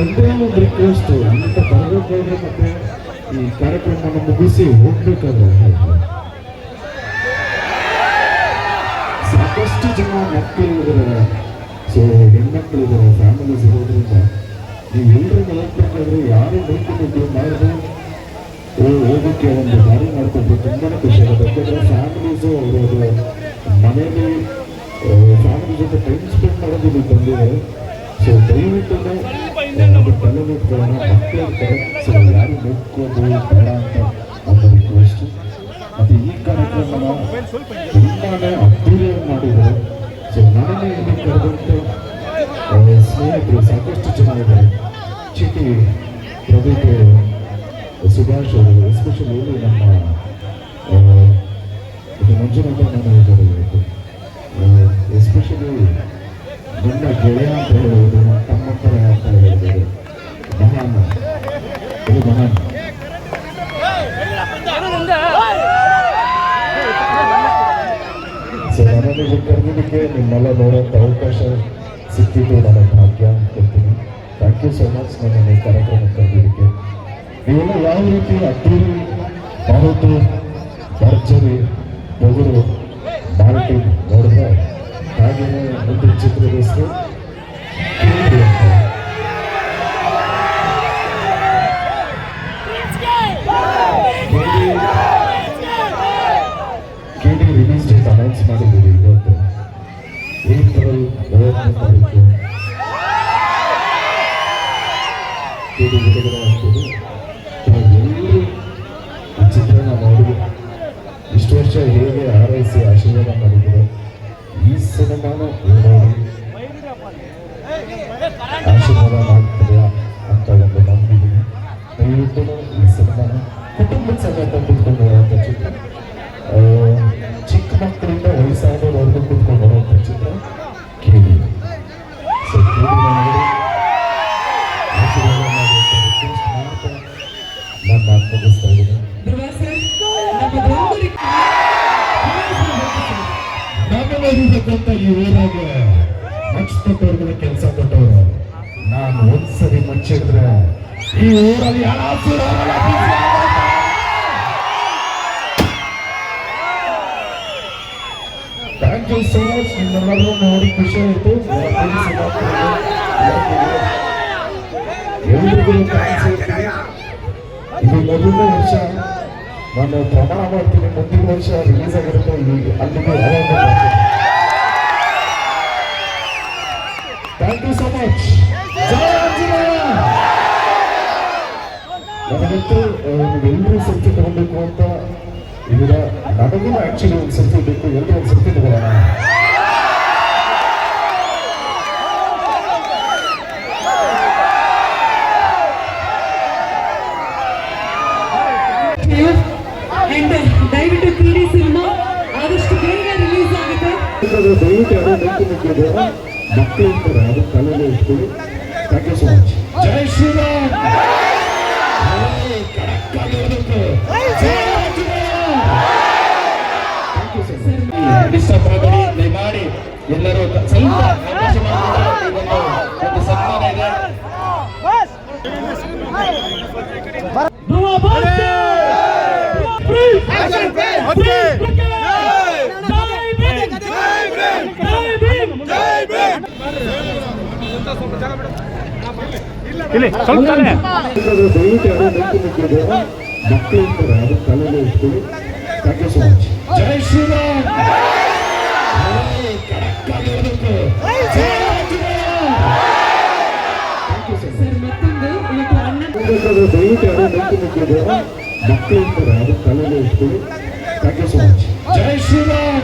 ಒಂದೇ ಒಂದು ರಿಕ್ವೆಸ್ಟ್, ಅಂತ ಬರಬೇಕಾದ್ರೆ ಮತ್ತೆ ಈ ಕಾರ್ಯಕ್ರಮವನ್ನು ಮುಗಿಸಿ ಹೋಗ್ಬೇಕಾದ್ರೆ ಸಾಕಷ್ಟು ಜನ ಮಕ್ಕಳಿದ್ದಾರೆ, ಸೊ ಹೆಣ್ಮಕ್ಳಿದ್ದಾರೆ, ಫ್ಯಾಮಿಲೀಸ್ ಇರೋದ್ರಿಂದ ನೀವೆಲ್ಲರೂ ನೋಡ್ಬೇಕಾದ್ರೆ ಯಾರು ನೋಡ್ಕೊಂಡು ಮಾಡಿದ್ರೆ ಹೋಗೋಕ್ಕೆ ಒಂದು ದಾರಿ ಮಾಡ್ಕೊಂಡು ತುಂಬಾ ಖುಷಿ ಆಗುತ್ತೆ. ಯಾಕಂದರೆ ಫ್ಯಾಮಿಲೀಸು ಅವರದು ಮನೆಯಲ್ಲಿ ಫ್ಯಾಮಿಲಿ ಜೊತೆ ಟೈಮ್ ಸ್ಪೆಂಡ್ ಮಾಡೋದು ಬಂದಿದ್ದಾರೆ. ಸೊ ದಯವಿಟ್ಟು ಅದು ತಲೆನೋಟ್ಗಳನ್ನ ಮಕ್ಕಳು ಇರ್ತಾರೆ, ಸೊ ಯಾರು ನೋಡ್ಕೊಂಡು ಬೇಡ ಅಂತ ಒಂದು ರಿಕ್ವೆಸ್ಟ್. ಮತ್ತು ಈ ಕಾರ್ಯಕ್ರಮನ ತುಂಬಾ ಅದ್ದೂರಿಯಾಗಿ ಮಾಡಿದ್ದಾರೆ. ಸೊ ನಾನೇ ಇಲ್ಲಿ ಕರೆದಂಥ ಸ್ನೇಹಿತರು ಸಾಕಷ್ಟು ಜನ ಇದ್ದಾರೆ. ಚಿಟಿ, ಪ್ರದೀಪ್, ಸುಭಾಷ್ ಅವರು, ಎಸ್ಪೆಷಲಿ ಇಲ್ಲಿ ನಮ್ಮ ಮಂಜುನಾಥ ನಾನು ಇದ್ದಾರೆ ಇವತ್ತು. ಎಸ್ಪೆಷಲಿ ನನ್ನ ಗೆಳೆಯ ಅಂತ ಹೇಳೋದು, ತಮ್ಮ ಥರ ಅಂತ ಹೇಳಿದ್ದಾರೆ. ಮಹಾನ್, ಇದು ಮಹಾನ್. ಸೊ ನನ್ನನ್ನು ಕರೆದಿದ್ದಕ್ಕೆ ನಿಮ್ಮೆಲ್ಲ ನೋಡೋಂಥ ಅವಕಾಶ ಸಿಕ್ಕಿದ್ದು ನನ್ನ ಭಾಗ್ಯ ಅಂದ್ಕೊಳ್ತೀನಿ. ಥ್ಯಾಂಕ್ ಯು ಸೊ ಮಚ್ ನನ್ನ ಈ ಕಾರ್ಯಕ್ರಮ ಕರೆದಿದ್ದಕ್ಕೆ. ನೀವೆಲ್ಲ ಯಾವ ರೀತಿ ಅದ್ದೂರಿ ಮಾಡೋದು ಭರ್ಜರಿ ಬೊಗರು ಮಾರ್ಟಿ ನೋಡಿದ್ರೆ ಹಾಗೆಯೇ ಮುಂದಿನ ಚಿತ್ರದ ಹೆಸರು KD ರಿಲೀಸ್ ಡೇಟ್ ಅನೌನ್ಸ್ ಮಾಡಿದ್ದೀವಿ ಇವತ್ತು, ಏಪ್ರಿಲ್ 9ನೇ ತಾರೀಕು KD ಬಿಡುಗಡೆ ಆಗ್ತದೆ. ಎಲ್ಲರೂ ಈ ಚಿತ್ರನ ನೋಡಿ ಇಷ್ಟು ವರ್ಷ ಹೇಗೆ ಆರೈಸಿ ಆಶೀರ್ವಾದ ಮಾಡಿದ್ರು, ಈ ಸಿನಿಮಾನ ನೋಡಿ ಆಶೀರ್ವಾದ ಮಾಡ್ತಾರೆ ಅಂತ ಒಂದು ನಂಬಿದ್ದೀನಿ. ದಯವಿಟ್ಟು ಈ ಸಿನಿಮಾನ ಕುಟುಂಬದ ಸಮೇತ ಕುತ್ಕೊಂಡು ಬರುವಂಥ ಚಿತ್ರ, ಚಿಕ್ಕ ಮಕ್ಕಳಿಂದ ವಯಸ್ಸಾದವರೆಗೂ ಕುತ್ಕೊಂಡು ಬರುವಂಥ ಚಿತ್ರ KD. ಸೊ KD ನೋಡಿ ಆಶೀರ್ವಾದ ಮಾಡುವಂಥ ರಿಕ್ವೆಸ್ಟ್ ಮಾಡ್ತಾ ನಾನು ಮಾತು ಮುಗಿಸ್ತಾ ಇದ್ದೀನಿ. ನಮ್ಮಲ್ಲಿರ್ತಕ್ಕಂಥ ಈ ಊರಾಗ ಮಚ್ಚಿಟ್ಟವ್ರಿಗೆ ಕೆಲಸ ಕೊಟ್ಟವರು, ನಾನು ಒಂದ್ಸರಿ ಮಚ್ಚಿಡಿದ್ರೆ ಈ ಊರಲ್ಲಿ ಥ್ಯಾಂಕ್ ಯು ಸೋ ಮಚ್. ನಿಮ್ಮೆಲ್ಲರೂ ನೋಡಿ ಖುಷಿ ಆಯಿತು. ಎಲ್ರಿಗೂ ಇದು ಮೊದಲನೇ ವರ್ಷ ನಾನು ಪ್ರಮಾಣ ಮಾಡ್ತೀನಿ, ಮುಂದಿನ ವರ್ಷ ರಿಲೀಸ್ ಆಗಿರುತ್ತೆ. ಅಲ್ಲಿಗೆ ಥ್ಯಾಂಕ್ ಯು ಸೊ ಮಚ್. ನನಗಂತೂ ನೀವೆಲ್ಲರೂ ಸೆಲ್ಫಿ ತಗೋಬೇಕು ಅಂತ ಈಗ ನನಗೂ ಆಕ್ಚುಲಿ ಒಂದು ಸೆಲ್ಫಿ ಬೇಕು, ಎಲ್ಲರೂ ಒಂದು ಸೆಲ್ಫಿ ತಗೋಣ. ದಯವಿಟ್ಟು KD ಸಿನಿಮಾ ಆದಷ್ಟು ಬೇಗ ರಿಲೀಸ್ ಆಗುತ್ತೆ. ದಯವಿಟ್ಟು ಯಾರೋ ನಿಂತು ಮಕ್ಕಳು ಇರ್ತಾರೆ, ಅದು ತಲೆಯಲ್ಲಿ ಇಟ್ಕೊಳ್ಳಿ. Thank you so much. ಜೈ ಶ್ರೀರಾಮ್. ಡಿಸ್ಟರ್ಬ್ ಆಗಬೇಡಿ ದಯಮಾಡಿ. ಎಲ್ಲರೂ ಸ್ವಲ್ಪ ಅವಕಾಶ ಮಾಡಿಕೊಂಡು ಒಂದು ಸನ್ಮಾನ ಇದೆ. ದಯವಿಟ್ಟು ಯಾರೋ ನಿಂತು ಮಕ್ಕಳು ಇರ್ತಾರೆ, ಅದು ತಲೆಯಲ್ಲಿ ಇಟ್ಕೊಳ್ಳಿ. Thank you so much. ಜೈ ಶ್ರೀರಾಮ್. ದಯವಿಟ್ಟು ಯಾರೋ ನಿಂತು ಮಕ್ಕಳು ಇರ್ತಾರೆ, ಅದು ತಲೆಯಲ್ಲಿ ಇಟ್ಕೊಳ್ಳಿ. Thank you so much. ಜೈ ಶ್ರೀರಾಮ್.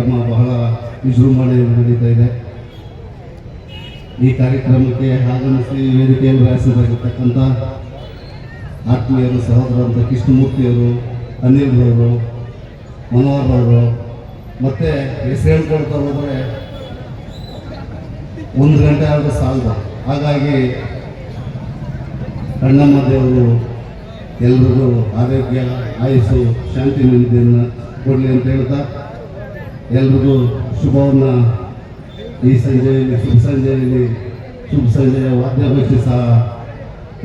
ಕಾರ್ಯಕ್ರಮ ಬಹಳ ವಿಜೃಂಭಣೆ ನಡೀತಾ ಇದೆ. ಈ ಕಾರ್ಯಕ್ರಮಕ್ಕೆ ಆಗಮಿಸಿ ವೇದಿಕೆಯಲ್ಲಿ ವ್ಯಾಸರಾಗಿರ್ತಕ್ಕಂಥ ಆತ್ಮೀಯರು, ಸಹೋದರಂತ ಕೃಷ್ಣಮೂರ್ತಿಯವರು, ಅನಿಲ್ ಅವರು, ಮನೋಹರ್ ಅವರು, ಮತ್ತು ಹೆಸರು ಹೇಳ್ಕೊಳ್ತಾ ಹೋದರೆ 1 ಗಂಟೆ ಆದರೂ ಸಾಲದು. ಹಾಗಾಗಿ ಅಣ್ಣಮ್ಮ ದೇವರು ಎಲ್ರಿಗೂ ಆರೋಗ್ಯ, ಆಯುಸ್ಸು, ಶಾಂತಿ ನೆಮ್ಮದಿಯನ್ನು ಕೊಡಲಿ ಅಂತ ಹೇಳ್ತಾ ಎಲ್ರಿಗೂ ಶುಭವನ್ನು ಈ ಸಂಜೆಯಲ್ಲಿ ಶುಭ ಸಂಜೆಯ ವಾದ್ಯಗೋಷ್ಠಿ ಸಹ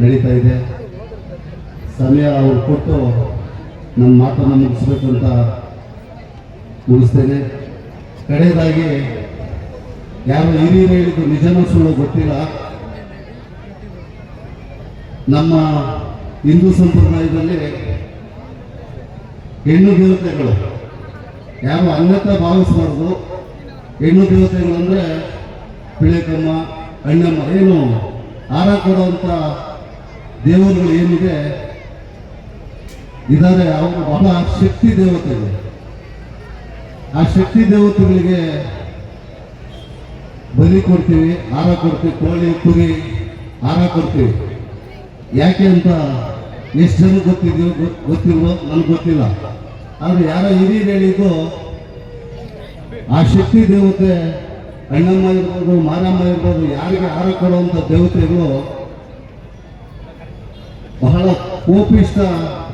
ನಡೀತಾ ಇದೆ. ಸಮಯ ಅವರು ಕೊಟ್ಟು ನನ್ನ ಮಾತನ್ನು ಮುಗಿಸ್ಬೇಕಂತ ಮುಗಿಸ್ತೇನೆ. ಕಡೆಯದಾಗಿ ಯಾರು ಹಿರಿಯರು ಹೇಳಿದ್ದು ನಿಜನೂ ಸುಳ್ಳು ಗೊತ್ತಿಲ್ಲ. ನಮ್ಮ ಹಿಂದೂ ಸಂಪ್ರದಾಯದಲ್ಲಿ ಹೆಣ್ಣು ದೇವತೆಗಳು ಯಾರು ಅನ್ಯತಾ ಭಾವಿಸಬಾರ್ದು. ಹೆಣ್ಣು ದೇವತೆಗಳು ಅಂದರೆ ಪಿಳೆಕಮ್ಮ, ಅಣ್ಣಮ್ಮ, ಏನು ಆರ ಕೊಡುವಂಥ ದೇವರುಗಳು ಏನಿದೆ ಇದ್ದಾರೆ, ಅವರು ಬಹಳ ಶಕ್ತಿ ದೇವತೆಗಳು. ಆ ಶಕ್ತಿ ದೇವತೆಗಳಿಗೆ ಬಲಿ ಕೊಡ್ತೀವಿ, ಆರ ಕೊಡ್ತೀವಿ, ಕೋಳಿ ಕುರಿ ಆರ ಕೊಡ್ತೀವಿ. ಯಾಕೆ ಅಂತ ಎಷ್ಟು ಜನ ಗೊತ್ತಿಲ್ವೋ ನನಗೆ ಗೊತ್ತಿಲ್ಲ. ಆದರೆ ಯಾರೋ ಹಿರಿಯರು ಹೇಳಿದ್ದು ಆ ಶಕ್ತಿ ದೇವತೆ ಅಣ್ಣಮ್ಮ ಇರ್ಬೋದು, ಮಾರಮ್ಮ ಇರ್ಬೋದು, ಯಾರಿಗೆ ಆರ ಕೊಡುವಂಥ ದೇವತೆಗಳು ಬಹಳ ಕೋಪಿಷ್ಟ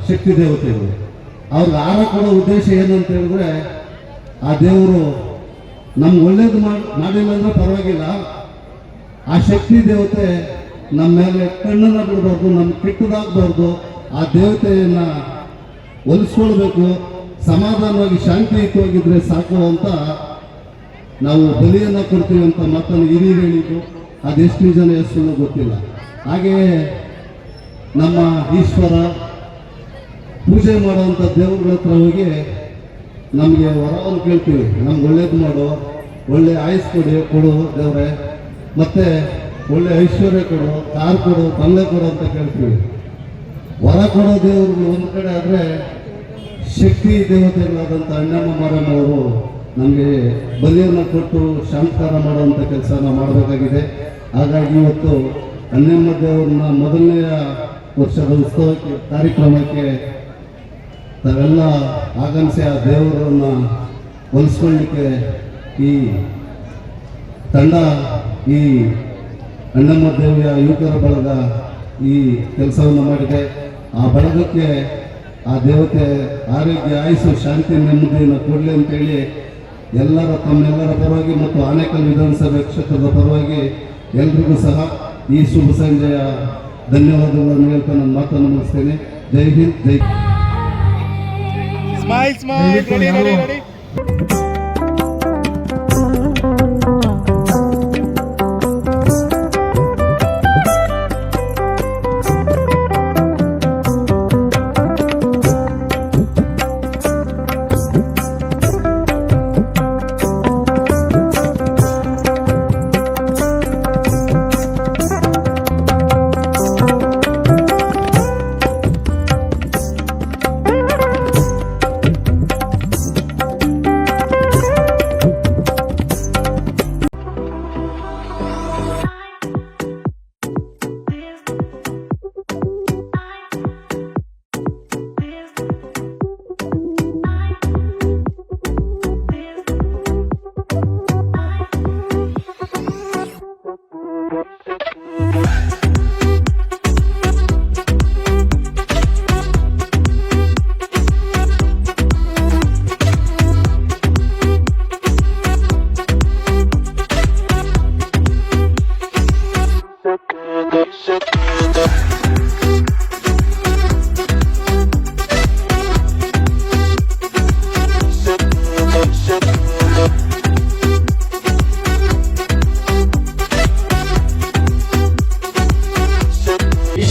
ಶಕ್ತಿ ದೇವತೆಗಳು. ಅವ್ರಿಗೆ ಆರ ಕೊಡೋ ಉದ್ದೇಶ ಏನಂತ ಹೇಳಿದ್ರೆ, ಆ ದೇವರು ನಮ್ಗೆ ಒಳ್ಳೇದು ಮಾಡಿಲ್ಲ ಅಂದ್ರೆ ಪರವಾಗಿಲ್ಲ, ಆ ಶಕ್ತಿ ದೇವತೆ ನಮ್ಮ ಮೇಲೆ ಕಣ್ಣನ್ನು ಬಿಡಬಾರ್ದು, ನಮ್ಗೆ ಕೆಟ್ಟದಾಗಬಾರ್ದು. ಆ ದೇವತೆಯನ್ನು ಒಲಿಸ್ಕೊಳ್ಬೇಕು, ಸಮಾಧಾನವಾಗಿ ಶಾಂತಿಯುತವಾಗಿದ್ದರೆ ಸಾಕು ಅಂತ ನಾವು ಬಲಿಯನ್ನು ಕೊಡ್ತೀವಿ ಅಂತ ಮಾತನ್ನು ಹಿರಿಯರು ಹೇಳಿದ್ದು. ಅದೆಷ್ಟು ಜನ ಎಷ್ಟು ಗೊತ್ತಿಲ್ಲ. ಹಾಗೆಯೇ ನಮ್ಮ ಈಶ್ವರ ಪೂಜೆ ಮಾಡುವಂಥ ದೇವರುಗಳ ಹತ್ರ ಹೋಗಿ ನಮಗೆ ವರವನ್ನು ಕೇಳ್ತೀವಿ, ನಮ್ಗೆ ಒಳ್ಳೇದು ಮಾಡು, ಒಳ್ಳೆ ಆಯುಸ್ ಕೊಡು ದೇವರೇ, ಮತ್ತು ಒಳ್ಳೆ ಐಶ್ವರ್ಯ ಕೊಡು, ಕಾರ್ ಕೊಡು, ಬಂಗ್ಲೆ ಕೊಡು ಅಂತ ಕೇಳ್ತೀವಿ. ವರ ಕೊಡೋ ದೇವರುಗಳು ಒಂದು ಕಡೆ ಆದರೆ, ಶಕ್ತಿ ದೇವತೆಗಳಾದಂಥ ಅಣ್ಣಮ್ಮ ಮಾರಮ್ಮವರು ನಮಗೆ ಬಲಿಯನ್ನು ಕೊಟ್ಟು ಶಾಂತಕಾರ ಮಾಡುವಂಥ ಕೆಲಸನ ಮಾಡಬೇಕಾಗಿದೆ. ಹಾಗಾಗಿ ಇವತ್ತು ಅಣ್ಣಮ್ಮ ದೇವರನ್ನ ಮೊದಲನೆಯ ವರ್ಷದ ಉತ್ಸವಕ್ಕೆ ಕಾರ್ಯಕ್ರಮಕ್ಕೆ ತಾವೆಲ್ಲ ಆಗಮಿಸಿ ಆ ದೇವರನ್ನು ಹೋಲಿಸ್ಕೊಳ್ಳಿಕ್ಕೆ ಈ ತಂಡ, ಈ ಅಣ್ಣಮ್ಮ ದೇವಿಯ ಯುವಕರ ಬಳಗ ಈ ಕೆಲಸವನ್ನು ಮಾಡಿದೆ. ಆ ಬಳಗಕ್ಕೆ ಆ ದೇವತೆ ಆರೋಗ್ಯ, ಆಯುಸ್ಸು, ಶಾಂತಿ, ನೆಮ್ಮದಿಯನ್ನು ಕೊಡಲಿ ಅಂತೇಳಿ ತಮ್ಮೆಲ್ಲರ ಪರವಾಗಿ ಮತ್ತು ಆನೇಕಲ್ ವಿಧಾನಸಭೆ ಕ್ಷೇತ್ರದ ಪರವಾಗಿ ಎಲ್ರಿಗೂ ಸಹ ಈ ಶುಭ ಸಂಜೆಯ ಧನ್ಯವಾದಗಳನ್ನು ಹೇಳ್ತಾ ನನ್ನ ಮಾತನ್ನು ಮುಗಿಸ್ತೇನೆ. ಜೈ ಹಿಂದ್, ಜೈ ಸ್ಮೈಲ್.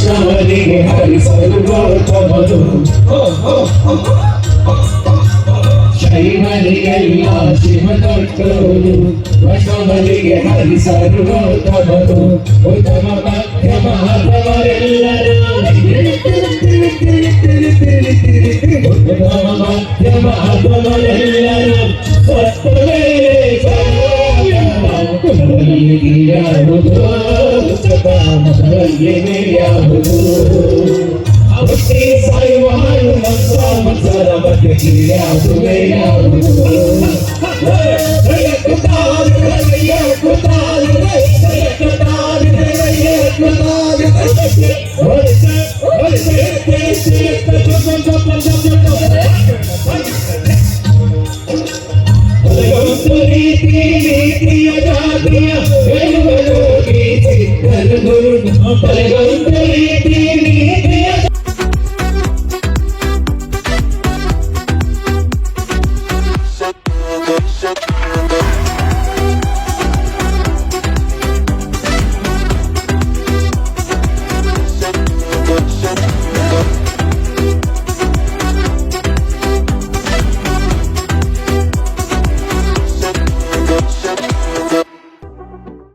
ಶಬರಿಗೆ ಹರಿಸಲು ಗೌತಮರು ಶೈವರಿಗೆಲ್ಲ ಶಿವ ತೊಟ್ಟರು ವಶವರಿಗೆ ಹರಿಸಲು ಗೌತಮರು ಉತ್ತಮ ಮಧ್ಯಮ ಹರವರೆಲ್ಲರೂ ಮಧ್ಯಮಾಗಮನೆಲ್ಲರೂ ಸತ್ತ ಮೇಲೆ ಯಾವುದು ಯಾವುದು ಅವತ್ತೇ ಸಾಯುವ ಹಾಳು ಮತ್ಸರ ಬಗ್ಗೆ ಯಾವುದೇ ಯಾವುದು ನೀತಿಯ ಜಾತಿಯ ಹೇಳುವುದು